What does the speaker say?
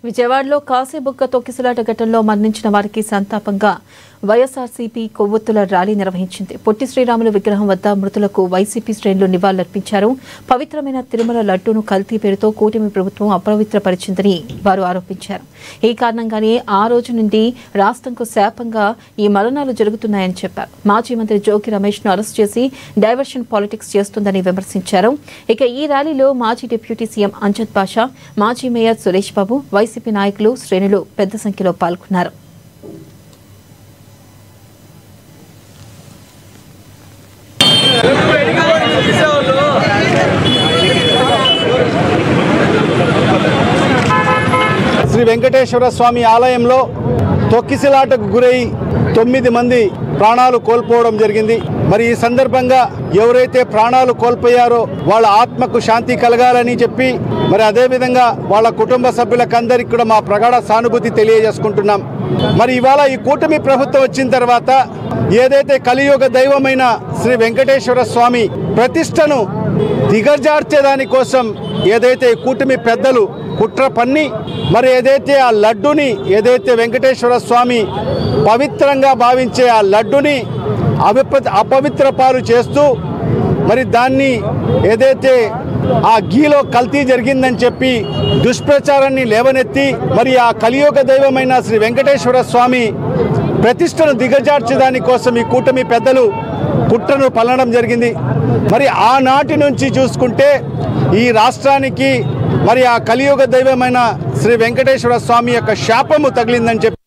విజయవాడలో కాసేబుక్క తొక్కిసలాట ఘటనలో మరణించిన వారికి సంతాపంగా వైఎస్ఆర్సీపీ కొవ్వొత్తుల ర్యాలీ నిర్వహించింది. పొట్టి శ్రీరాములు విగ్రహం వద్ద మృతులకు వైసీపీ శ్రేణులు నివాళులర్పించారు. పవిత్రమైన తిరుమల లడ్డూను కల్తీ పేరుతో కూటమి ప్రభుత్వం అపవిత్రపరిచిందని వారు ఆరోపించారు. ఈ కారణంగానే ఆ రోజు నుండి రాష్ట్రంకు శాపంగా ఈ మరణాలు జరుగుతున్నాయని చెప్పారు. మాజీ మంత్రి జోగి రమేష్ ను అరెస్ట్ చేసి డైవర్షన్ పాలిటిక్స్ చేస్తుందని విమర్శించారు. ఇక ఈ ర్యాలీలో మాజీ డిప్యూటీ సీఎం అంజద్ బాషా, మాజీ మేయర్ సురేష్ బాబు, వైసీపీ నాయకులు, శ్రేణులు పెద్ద సంఖ్యలో పాల్గొన్నారు. శ్రీ వెంకటేశ్వర స్వామి ఆలయంలో తొక్కిసలాటకు గురై 9 మంది ప్రాణాలు కోల్పోవడం జరిగింది. మరి ఈ సందర్భంగా ఎవరైతే ప్రాణాలు కోల్పోయారో వాళ్ళ ఆత్మకు శాంతి కలగాలని చెప్పి మరి అదేవిధంగా వాళ్ళ కుటుంబ సభ్యులకందరికీ కూడా మా ప్రగాఢ సానుభూతి తెలియజేసుకుంటున్నాం. మరి ఇవాళ ఈ కూటమి ప్రభుత్వం వచ్చిన తర్వాత ఏదైతే కలియుగ దైవమైన శ్రీ వెంకటేశ్వర స్వామి ప్రతిష్టను దిగజార్చేదాని కోసం ఏదైతే కూటమి పెద్దలు కుట్ర పన్ని మరి ఏదైతే ఆ లడ్డుని ఏదైతే వెంకటేశ్వర స్వామి పవిత్రంగా భావించే ఆ లడ్డుని అపవిత్ర పాలు చేస్తూ మరి దాన్ని ఏదైతే ఆ గీలో కల్తీ జరిగిందని చెప్పి దుష్ప్రచారాన్ని లేవనెత్తి మరి ఆ కలియుగ దైవమైన శ్రీ వెంకటేశ్వర స్వామి ప్రతిష్టను దిగజార్చడాని కోసం ఈ కూటమి పెద్దలు కుట్రను పల్లడం జరిగింది. మరి ఆనాటి నుంచి చూసుకుంటే ఈ రాష్ట్రానికి మరి ఆ కలియుగ దైవమైన శ్రీ వెంకటేశ్వర స్వామి యొక్క శాపము తగిలిందని చెప్పి